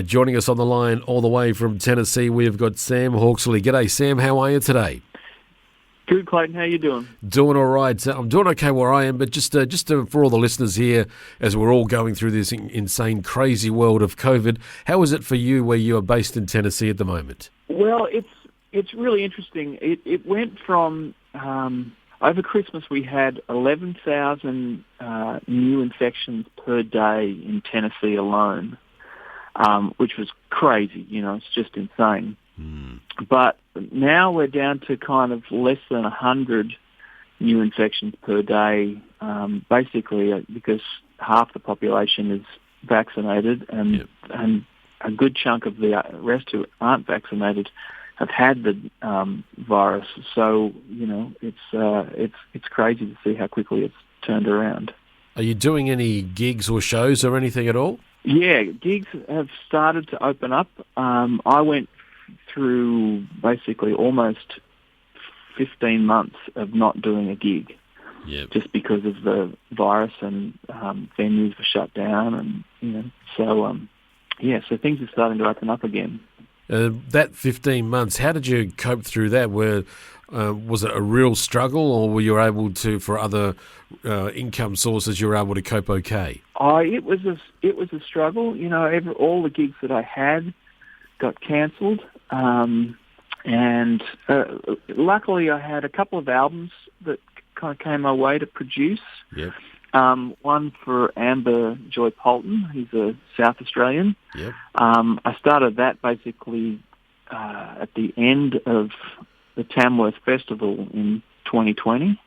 Joining us on the line all the way from Tennessee, we've got Sam Hawksley. G'day, Sam. How are you today? Good, Clayton. How you doing? Doing all right. I'm doing okay where I am, but just for all the listeners here, as we're all going through this insane, crazy world of COVID, how is it for you where you are based in Tennessee at the moment? Well, it's really interesting. It went from over Christmas we had 11,000 new infections per day in Tennessee alone, which was crazy. It's just insane. But now we're down to kind of less than 100 new infections per day, basically because half the population is vaccinated and a good chunk of the rest who aren't vaccinated have had the virus. So, it's crazy to see how quickly it's turned around. Are you doing any gigs or shows or anything at all? Yeah, gigs have started to open up. I went through basically almost 15 months of not doing a gig, just because of the virus and venues were shut down, and so things are starting to open up again. That 15 months, how did you cope through that? Was it a real struggle, or were you able to, for other income sources, you were able to cope okay? It was a struggle. All the gigs that I had got cancelled, and luckily I had a couple of albums that kind of came my way to produce. Yep. One for Amber Joy Polton, who's a South Australian. Yep. I started that basically at the end of the Tamworth Festival in 2020,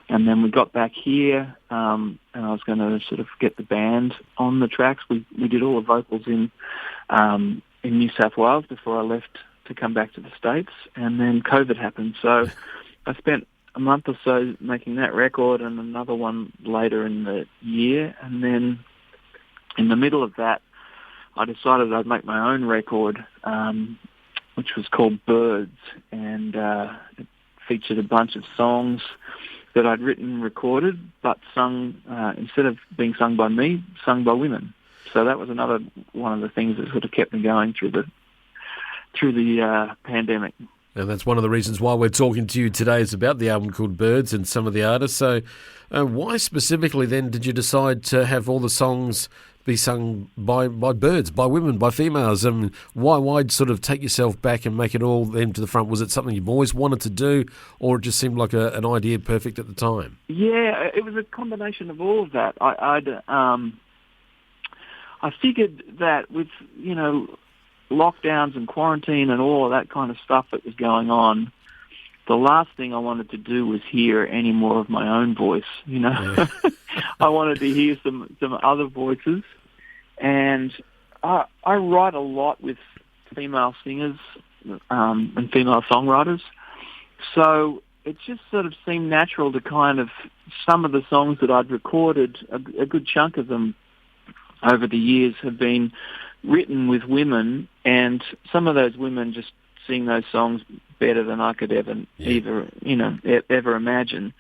and then we got back here, and I was going to sort of get the band on the tracks. We did all the vocals in New South Wales before I left to come back to the States, and then COVID happened. So I spent a month or so making that record and another one later in the year, and then in the middle of that I decided I'd make my own record, which was called Birds, and it featured a bunch of songs that I'd written and recorded, but sung, instead of being sung by me, sung by women. So that was another one of the things that sort of kept me going through the pandemic. And that's one of the reasons why we're talking to you today is about the album called Birds and some of the artists. So why specifically then did you decide to have all the songs be sung by birds, by women, by females? And why sort of take yourself back and make it all then to the front? Was it something you've always wanted to do, or it just seemed like an idea perfect at the time? Yeah, it was a combination of all of that. I figured that with, lockdowns and quarantine and all of that kind of stuff that was going on, the last thing I wanted to do was hear any more of my own voice, Yeah. I wanted to hear some other voices, and I write a lot with female singers and female songwriters, so it just sort of seemed natural to kind of, some of the songs that I'd recorded, a good chunk of them over the years have been written with women, and some of those women just sing those songs better than I could ever imagine.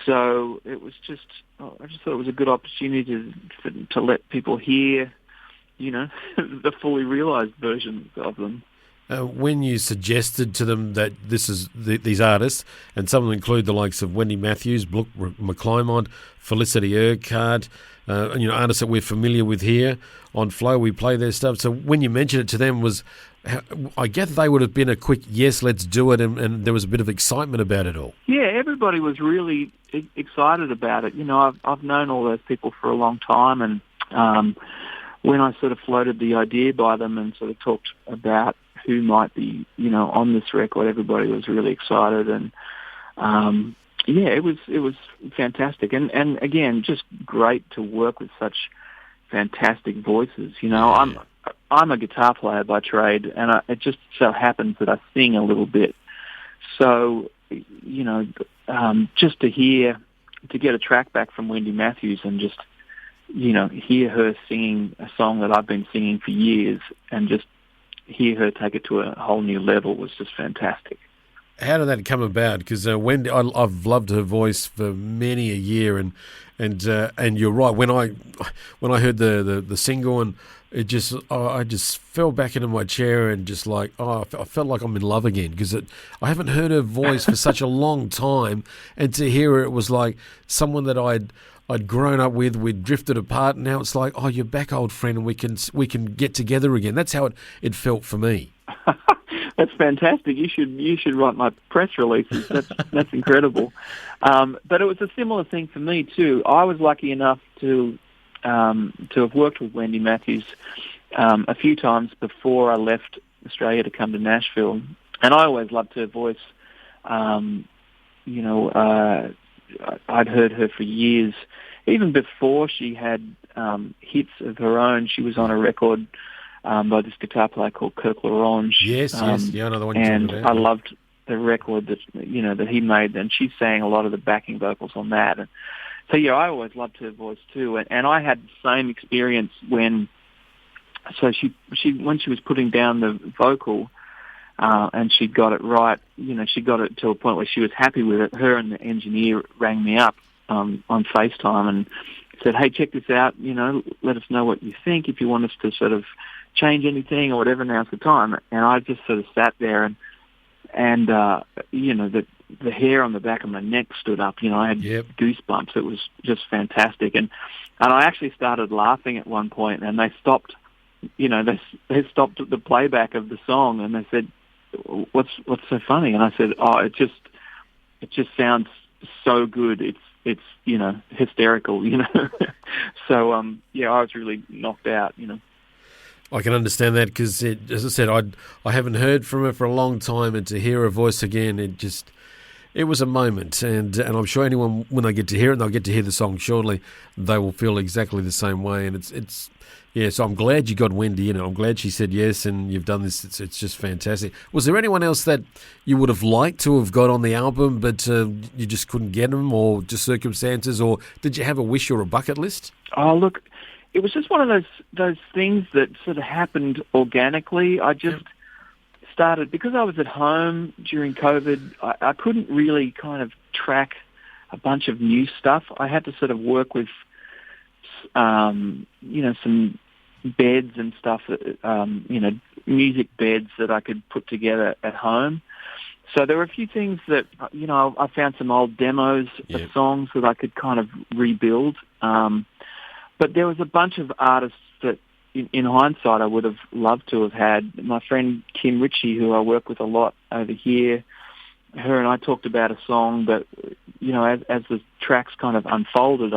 So it was I just thought it was a good opportunity to let people hear, the fully realized versions of them. When you suggested to them that this is these artists, and some of them include the likes of Wendy Matthews, Brooke McClymont, Felicity Urquhart, artists that we're familiar with here on Flow, we play their stuff. So when you mentioned it to them, I guess they would have been a quick yes, let's do it, and there was a bit of excitement about it all. Yeah, everybody was really excited about it. I've known all those people for a long time, and when I sort of floated the idea by them and sort of talked about who might be, on this record, everybody was really excited, and it was fantastic, and again, just great to work with such fantastic voices. I'm a guitar player by trade, and it just so happens that I sing a little bit. So, just to get a track back from Wendy Matthews and just, hear her singing a song that I've been singing for years, and just hear her take it to a whole new level was just fantastic. How did that come about? Because Wendy, I've loved her voice for many a year, and you're right. When I heard the single and it just, I just fell back into my chair and just like, I felt like I'm in love again because I haven't heard her voice for such a long time, and to hear her, it was like someone that I'd grown up with. We'd drifted apart, and now it's like, oh, you're back, old friend, and we can get together again. That's how it felt for me. That's fantastic. You should write my press releases. That's incredible. But it was a similar thing for me too. I was lucky enough to have worked with Wendy Matthews a few times before I left Australia to come to Nashville, and I always loved her voice. I'd heard her for years, even before she had hits of her own. She was on a record by this guitar player called Kirk LaRange. Yes, yeah, another one. And I loved the record that he made, and she sang a lot of the backing vocals on that. And so yeah, I always loved her voice too, and I had the same experience when she was putting down the vocal, and she got it right. She got it to a point where she was happy with it. Her and the engineer rang me up on FaceTime and said, "Hey, check this out. Let us know what you think. If you want us to sort of change anything or whatever, now's the time." And I just sort of sat there and the hair on the back of my neck stood up. I had goosebumps. It was just fantastic. And I actually started laughing at one point, and they stopped. They stopped the playback of the song, and they said, "What's so funny?" And I said, "Oh, it just sounds so good. It's hysterical." So I was really knocked out. I can understand that because, as I said, I haven't heard from her for a long time, and to hear her voice again, it was a moment, and I'm sure anyone, when they get to hear it, and they'll get to hear the song shortly, they will feel exactly the same way. And so I'm glad you got Wendy in it. I'm glad she said yes, and you've done this. It's just fantastic. Was there anyone else that you would have liked to have got on the album, but you just couldn't get them, or just circumstances, or did you have a wish or a bucket list? Oh, look, it was just one of those things that sort of happened organically. I just started, because I was at home during COVID, I couldn't really kind of track a bunch of new stuff. I had to sort of work with, some beds and stuff, music beds that I could put together at home. So there were a few things that, I found some old demos of songs that I could kind of rebuild. But there was a bunch of artists that, in hindsight, I would have loved to have had. My friend Kim Ritchie, who I work with a lot over here, her and I talked about a song that, as the tracks kind of unfolded,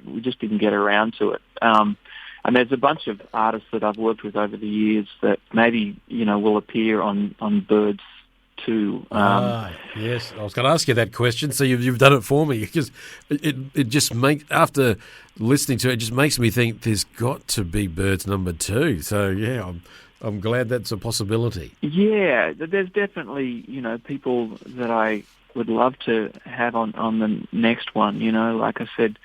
we just didn't get around to it. And there's a bunch of artists that I've worked with over the years that maybe, will appear on Birds too. Yes, I was going to ask you that question, so you've done it for me, because it just after listening to it, just makes me think there's got to be Birds number 2. So yeah, I'm glad that's a possibility. Yeah, there's definitely people that I would love to have on the next one. Like I said,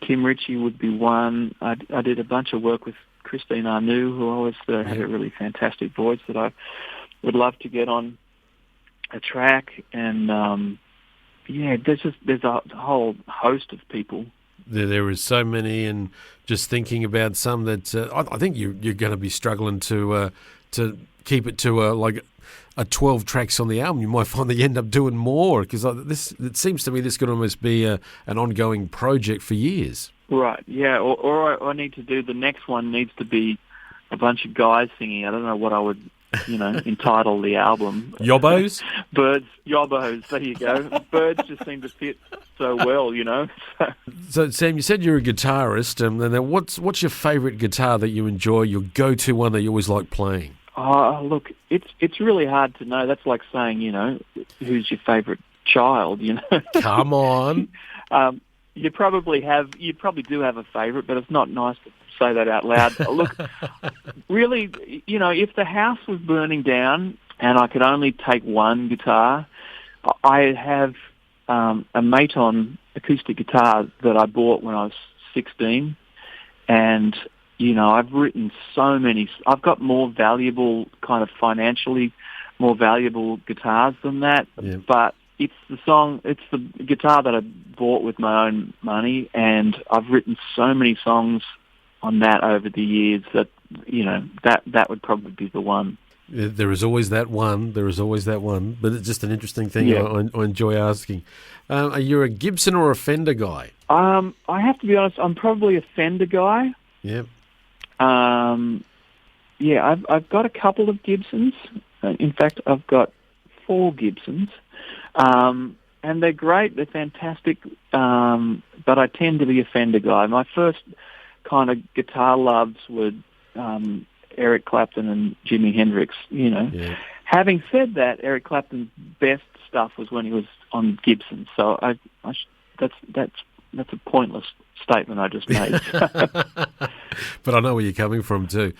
Kim Ritchie would be one. I did a bunch of work with Christine Arnoux, who always had a really fantastic voice that I would love to get on a track. And there's a whole host of people. There is so many, and just thinking about some that I think you're going to be struggling to keep it to a 12 tracks on the album. You might find that you end up doing more, because it seems to me this could almost be an ongoing project for years. Right, yeah, or I need to do, the next one needs to be a bunch of guys singing. I don't know what I would, entitle the album. Yobbos? Birds, yobbos, there you go. Birds just seem to fit so well, So, Sam, you said you're a guitarist, and then what's your favourite guitar that you enjoy, your go-to one that you always like playing? Oh, look, it's really hard to know. That's like saying, who's your favourite child, Come on. You probably do have a favourite, but it's not nice to say that out loud. Look, really, if the house was burning down and I could only take one guitar, I have a Maton acoustic guitar that I bought when I was 16, and I've written so many. I've got more valuable, kind of financially more valuable guitars than that, but it's the guitar that I bought with my own money, and I've written so many songs on that over the years that that would probably be the one. Yeah, there is always that one. There is always that one. But it's just an interesting thing. Yeah. I enjoy asking. Are you a Gibson or a Fender guy? I have to be honest. I'm probably a Fender guy. Yep. Yeah, I've got a couple of Gibsons. In fact, I've got 4 Gibsons. And they're great. They're fantastic. But I tend to be a Fender guy. My first kind of guitar loves were Eric Clapton and Jimi Hendrix, Yeah. Having said that, Eric Clapton's best stuff was when he was on Gibson. So that's a pointless statement I just made. But I know where you're coming from too.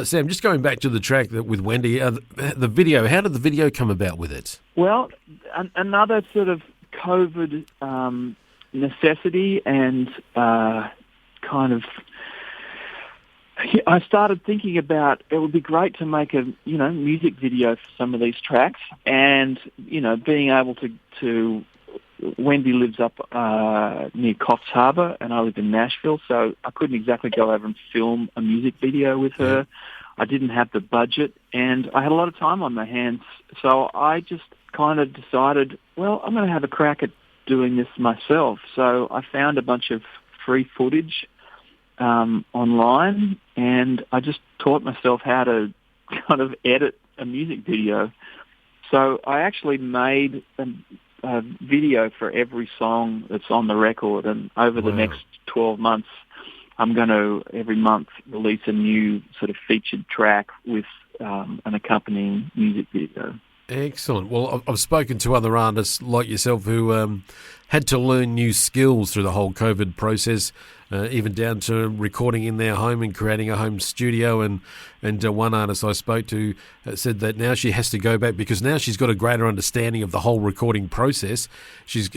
Sam, just going back to the track with Wendy, the video, how did the video come about with it? Well, another sort of COVID necessity and kind of... I started thinking about it would be great to make a music video for some of these tracks, and being able to Wendy lives up near Coffs Harbour, and I live in Nashville, so I couldn't exactly go over and film a music video with her. I didn't have the budget, and I had a lot of time on my hands, so I just kind of decided, well, I'm going to have a crack at doing this myself. So I found a bunch of free footage online, and I just taught myself how to kind of edit a music video. So I actually made a video for every song that's on the record, and over the next 12 months, I'm going to every month release a new sort of featured track with an accompanying music video. Excellent. Well, I've spoken to other artists like yourself who had to learn new skills through the whole COVID process, even down to recording in their home and creating a home studio. And one artist I spoke to said that now she has to go back because now she's got a greater understanding of the whole recording process. She's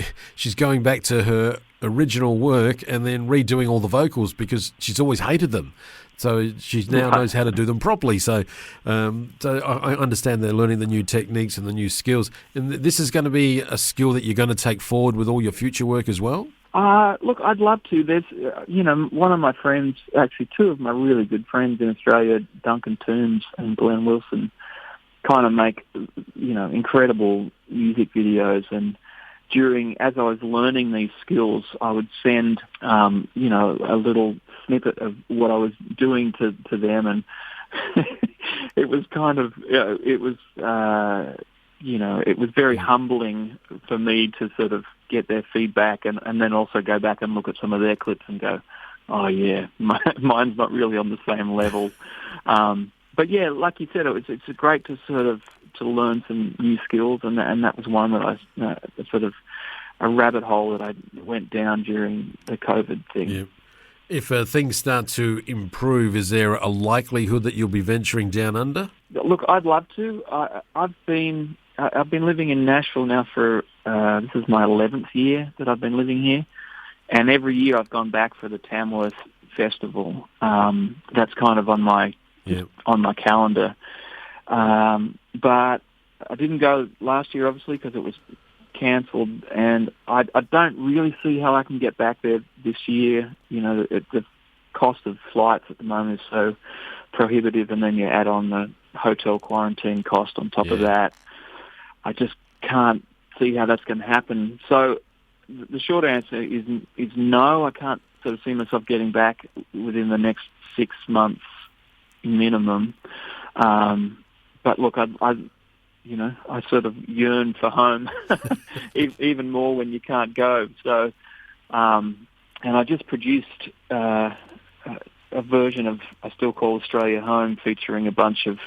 going back to her original work and then redoing all the vocals because she's always hated them. So she now knows how to do them properly. So I understand they're learning the new techniques and the new skills. And this is going to be a skill that you're going to take forward with all your future work as well? Look, I'd love to. There's, one of my friends, actually 2 of my really good friends in Australia, Duncan Toombs and Glenn Wilson, kind of make, incredible music videos. And as I was learning these skills, I would send, a little snippet of what I was doing to them, and it was kind of, it was very humbling for me to sort of get their feedback and then also go back and look at some of their clips and go, oh yeah, mine's not really on the same level. But yeah, like you said, it's great to sort of to learn some new skills, and that was one that I sort of a rabbit hole that I went down during the COVID thing. Yeah. If things start to improve, is there a likelihood that you'll be venturing down under? Look, I'd love to. I've been living in Nashville now for this is my 11th year that I've been living here, and every year I've gone back for the Tamworth Festival. That's kind of on my calendar. But I didn't go last year, obviously, because it was cancelled, and I don't really see how I can get back there this year. The cost of flights at the moment is so prohibitive, and then you add on the hotel quarantine cost on top of that. I just can't see how that's going to happen. So the short answer is no. I can't sort of see myself getting back within the next 6 months minimum. But look, I sort of yearn for home even more when you can't go. So, and I just produced a version of I Still Call Australia Home, featuring a bunch of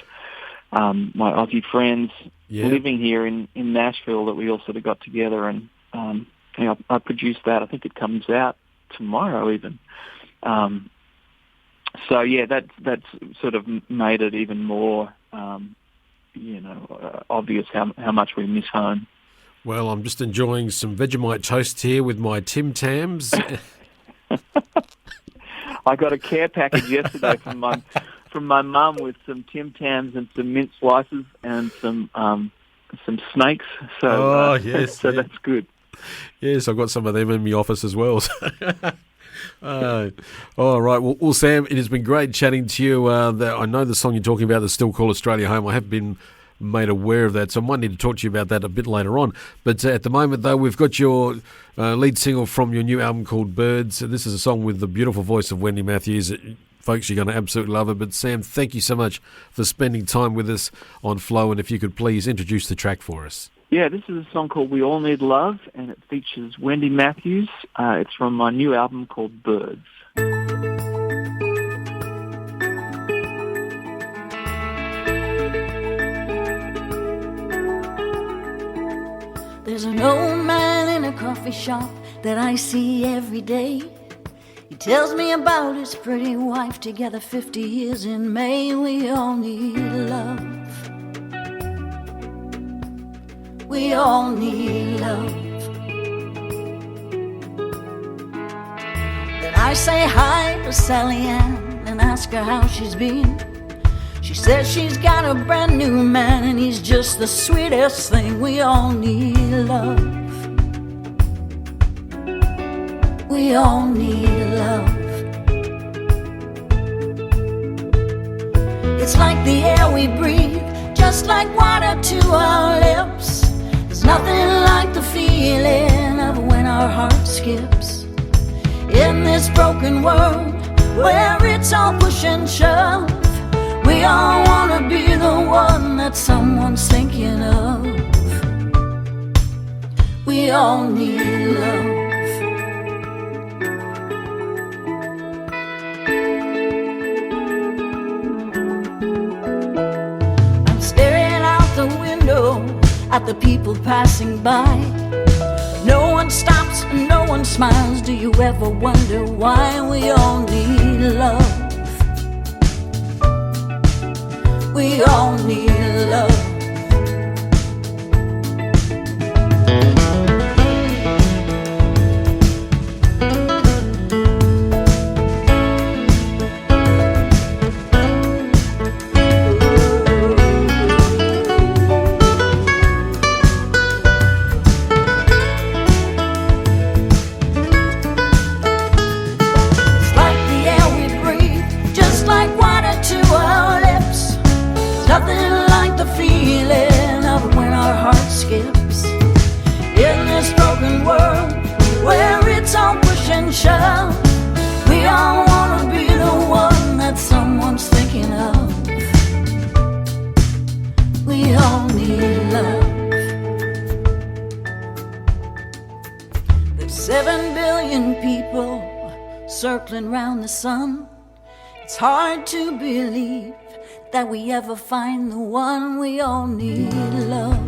my Aussie friends living here in Nashville that we all sort of got together, and I produced that. I think it comes out tomorrow even. So yeah, that's sort of made it even more obvious how much we miss home. Well, I'm just enjoying some Vegemite toast here with my Tim Tams. I got a care package yesterday from my mum with some Tim Tams and some mint slices and some snakes. So yes, so that's good. Yes, I've got some of them in my office as well. All right. Well, Sam, it has been great chatting to you. I know the song you're talking about, the Still Call Australia Home. I have been made aware of that, so I might need to talk to you about that a bit later on. But at the moment, though, we've got your lead single from your new album called Birds. This is a song with the beautiful voice of Wendy Matthews. Folks, you're going to absolutely love it. But Sam, thank you so much for spending time with us on Flow, and if you could please introduce the track for us. Yeah, this is a song called We All Need Love, and it features Wendy Matthews. It's from my new album called Birds. There's an old man in a coffee shop that I see every day. He tells me about his pretty wife, together 50 years in May. We all need love. We all need love. Then I say hi to Sally Ann and ask her how she's been. She says she's got a brand new man and he's just the sweetest thing. We all need love. We all need love. It's like the air we breathe, just like water to our lips. There's nothing like the feeling of when our heart skips. In this broken world where it's all push and shove, we all want to be the one that someone's thinking of. We all need love. I'm staring out the window at the people passing by. No one stops and no one smiles. Do you ever wonder why? We all need love. We all need love. It's like the air we breathe, just like water to our lips. Nothing like the feeling of when our heart skips. In this broken world where it's all push and shove, we all want to be the one that someone's thinking of. We all need love. There's 7 billion people circling round the sun. It's hard to believe that we ever find the one. We all need love.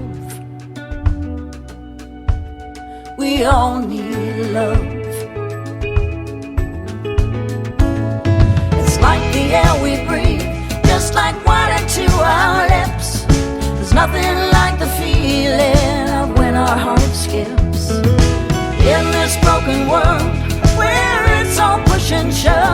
We all need love. It's like the air we breathe, just like water to our lips. There's nothing like the feeling of when our heart skips. In this broken world where it's all push and shove,